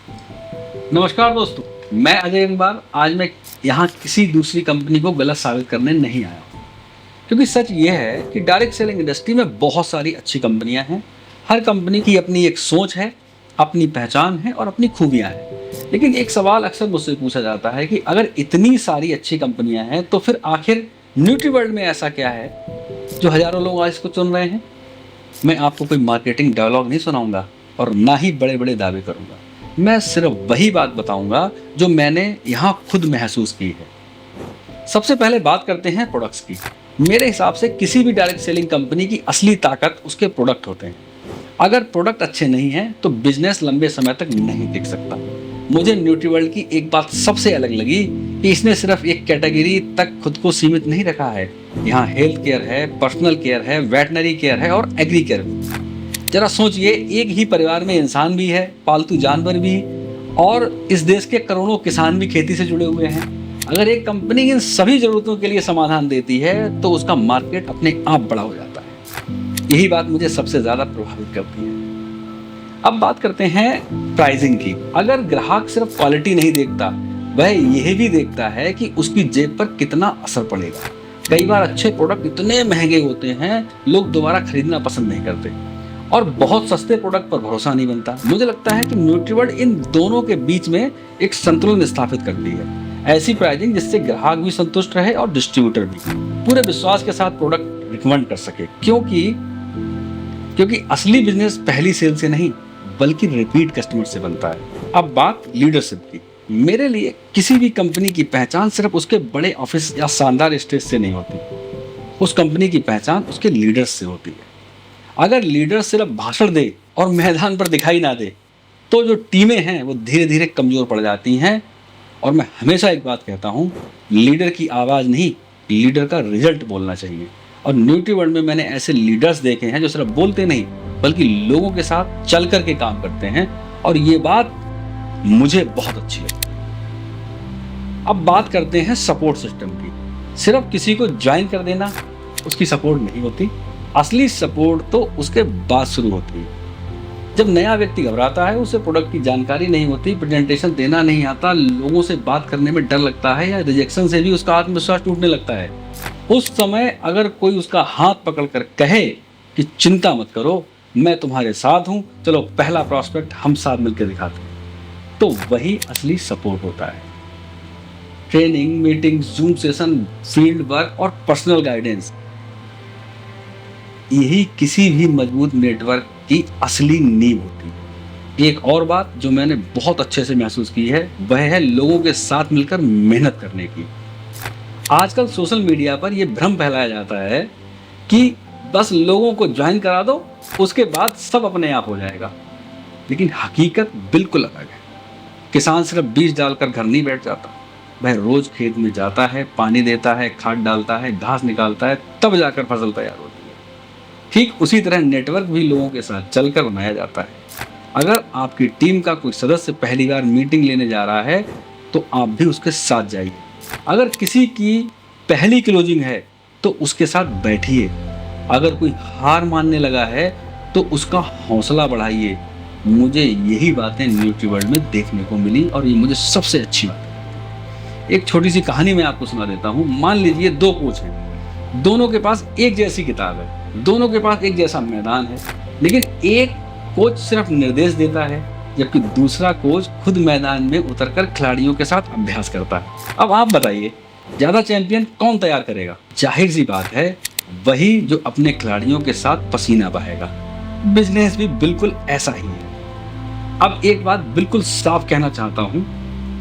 नमस्कार दोस्तों, मैं अजय अखबार। आज मैं यहाँ किसी दूसरी कंपनी को गलत साबित करने नहीं आया हूँ, क्योंकि सच ये है कि डायरेक्ट सेलिंग इंडस्ट्री में बहुत सारी अच्छी कंपनियां हैं। हर कंपनी की अपनी एक सोच है, अपनी पहचान है और अपनी खूबियां हैं। लेकिन एक सवाल अक्सर मुझसे पूछा जाता है कि अगर इतनी सारी अच्छी कंपनियां हैं तो फिर आखिर न्यूट्रीवर्ल्ड में ऐसा क्या है जो हजारों लोग आज इसको चुन रहे हैं। मैं आपको कोई मार्केटिंग डायलॉग नहीं सुनाऊंगा और ना ही बड़े बड़े दावे करूंगा। मैं सिर्फ वही बात बताऊंगा जो मैंने यहाँ खुद महसूस की है। सबसे पहले बात करते हैं प्रोडक्ट्स की। मेरे हिसाब से किसी भी डायरेक्ट सेलिंग कंपनी की असली ताकत उसके प्रोडक्ट होते हैं। अगर प्रोडक्ट अच्छे नहीं हैं तो बिजनेस लंबे समय तक नहीं टिक सकता। मुझे न्यूट्रीवर्ल्ड की एक बात सबसे अलग लगी कि इसने सिर्फ एक कैटेगरी तक खुद को सीमित नहीं रखा है। यहाँ हेल्थ केयर है, पर्सनल केयर है, वेटनरी केयर है और एग्री केयर भी। जरा सोचिए, एक ही परिवार में इंसान भी है, पालतू जानवर भी, और इस देश के करोड़ों किसान भी खेती से जुड़े हुए हैं। अगर एक कंपनी इन सभी जरूरतों के लिए समाधान देती है तो उसका मार्केट अपने आप बड़ा हो जाता है। यही बात मुझे सबसे ज्यादा प्रभावित करती है। अब बात करते हैं प्राइसिंग की। अगर ग्राहक सिर्फ क्वालिटी नहीं देखता, वह यह भी देखता है कि उसकी जेब पर कितना असर पड़ेगा। कई बार अच्छे प्रोडक्ट इतने महंगे होते हैं, लोग दोबारा खरीदना पसंद नहीं करते और बहुत सस्ते प्रोडक्ट पर भरोसा नहीं बनता। मुझे लगता है कि न्यूट्रीवर्ल्ड इन दोनों के बीच में एक संतुलन स्थापित करती है। ऐसी प्राइसिंग जिससे ग्राहक भी संतुष्ट रहे और डिस्ट्रीब्यूटर भी पूरे विश्वास के साथ प्रोडक्ट रिकमेंड कर सके, क्योंकि असली बिजनेस पहली सेल से नहीं बल्कि रिपीट कस्टमर से बनता है। अब बात लीडरशिप की। मेरे लिए किसी भी कंपनी की पहचान सिर्फ उसके बड़े ऑफिस या शानदार स्टेज से नहीं होती। उस कंपनी की पहचान उसके लीडर्स से होती है। अगर लीडर सिर्फ भाषण दे और मैदान पर दिखाई ना दे तो जो टीमें हैं वो धीरे धीरे कमजोर पड़ जाती हैं। और मैं हमेशा एक बात कहता हूँ, लीडर की आवाज़ नहीं, लीडर का रिजल्ट बोलना चाहिए। और न्यूट्रीवर्ल्ड में मैंने ऐसे लीडर्स देखे हैं जो सिर्फ बोलते नहीं बल्कि लोगों के साथ चल कर के काम करते हैं, और ये बात मुझे बहुत अच्छी लगती है। अब बात करते हैं सपोर्ट सिस्टम की। सिर्फ किसी को ज्वाइन कर देना उसकी सपोर्ट नहीं होती। असली सपोर्ट तो उसके बाद शुरू होती है। जब नया व्यक्ति घबराता है, उसे प्रोडक्ट की जानकारी नहीं होती, प्रेजेंटेशन देना नहीं आता, लोगों से बात करने में डर लगता है या रिजेक्शन से भी उसका आत्मविश्वास टूटने लगता है, उस समय अगर कोई उसका हाथ पकड़कर कहे कि चिंता मत करो, मैं तुम्हारे साथ हूं, चलो पहला प्रॉस्पेक्ट हम साथ मिलकर दिखाते हैं, तो वही असली सपोर्ट होता है। Training, meeting, zoom session, field work और पर्सनल गाइडेंस, यही किसी भी मजबूत नेटवर्क की असली नींव होती है। एक और बात जो मैंने बहुत अच्छे से महसूस की है, वह है लोगों के साथ मिलकर मेहनत करने की। आजकल सोशल मीडिया पर यह भ्रम फैलाया जाता है कि बस लोगों को ज्वाइन करा दो, उसके बाद सब अपने आप हो जाएगा। लेकिन हकीकत बिल्कुल अलग है। किसान सिर्फ बीज डालकर घर नहीं बैठ जाता, वह रोज खेत में जाता है, पानी देता है, खाद डालता है, घास निकालता है, तब जाकर फसल तैयार होती है। ठीक उसी तरह नेटवर्क भी लोगों के साथ चलकर बनाया जाता है। अगर आपकी टीम का कोई सदस्य पहली बार मीटिंग लेने जा रहा है तो आप भी उसके साथ जाइए। अगर किसी की पहली क्लोजिंग है तो उसके साथ बैठिए। अगर कोई हार मानने लगा है तो उसका हौसला बढ़ाइए। मुझे यही बातें न्यूट्रीवर्ल्ड में देखने को मिली और ये मुझे सबसे अच्छी बात है। एक छोटी सी कहानी मैं आपको सुना देता हूँ। मान लीजिए दो कोच हैं, दोनों के पास एक जैसी किताब है, दोनों के पास एक जैसा मैदान है, लेकिन एक कोच सिर्फ निर्देश देता है जबकि दूसरा कोच खुद मैदान में उतरकर खिलाड़ियों के साथ अभ्यास करता है। अब आप बताइए, ज्यादा चैंपियन कौन तैयार करेगा? जाहिर सी बात है, वही जो अपने खिलाड़ियों के साथ पसीना बहाएगा। बिजनेस भी बिल्कुल ऐसा ही है। अब एक बात बिल्कुल साफ कहना चाहता हूँ,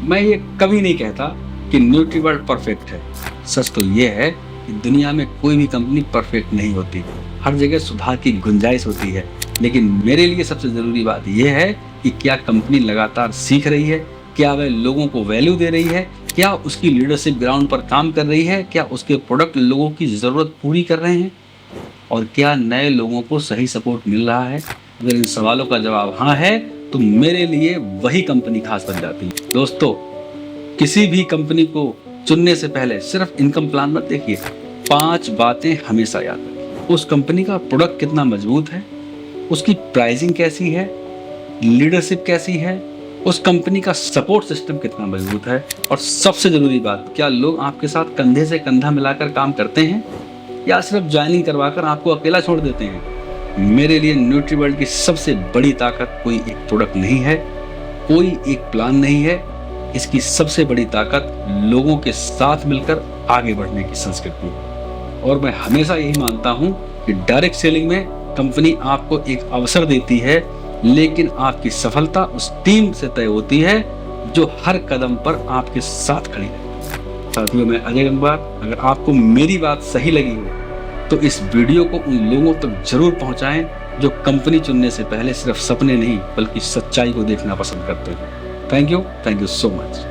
मैं ये कभी नहीं कहता कि न्यूट्रीवर्ल्ड परफेक्ट है। सच तो ये है कि दुनिया में कोई भी कंपनी परफेक्ट नहीं होती, हर जगह सुधार की गुंजाइश होती है। लेकिन मेरे लिए सबसे ज़रूरी बात यह है कि क्या कंपनी लगातार सीख रही है, क्या वह लोगों को वैल्यू दे रही है, क्या उसकी लीडरशिप ग्राउंड पर काम कर रही है, क्या उसके प्रोडक्ट लोगों की ज़रूरत पूरी कर रहे हैं, और क्या नए लोगों को सही सपोर्ट मिल रहा है। अगर इन सवालों का जवाब हाँ है तो मेरे लिए वही कंपनी खास बन जाती है। दोस्तों, किसी भी कंपनी को चुनने से पहले सिर्फ इनकम प्लान मत देखिए, 5 बातें हमेशा याद रखिए। उस कंपनी का प्रोडक्ट कितना मजबूत है, उसकी प्राइसिंग कैसी है, लीडरशिप कैसी है, उस कंपनी का सपोर्ट सिस्टम कितना मजबूत है, और सबसे जरूरी बात, क्या लोग आपके साथ कंधे से कंधा मिलाकर काम करते हैं या सिर्फ ज्वाइनिंग करवाकर आपको अकेला छोड़ देते हैं। मेरे लिए न्यूट्रीवर्ल्ड की सबसे बड़ी ताकत कोई एक प्रोडक्ट नहीं है, कोई एक प्लान नहीं है, इसकी सबसे बड़ी ताकत लोगों के साथ मिलकर आगे बढ़ने की संस्कृति है। और मैं हमेशा यही मानता हूं कि डायरेक्ट सेलिंग में कंपनी आपको एक अवसर देती है, लेकिन आपकी सफलता उस टीम से तय होती है जो हर कदम पर आपके साथ खड़ी है। साथियों, मैं अजय गंगवार। अगर आपको मेरी बात सही लगी हो तो इस वीडियो को उन लोगों तक जरूर पहुंचाएं जो कंपनी चुनने से पहले सिर्फ सपने नहीं बल्कि सच्चाई को देखना पसंद करते हैं। Thank you so much.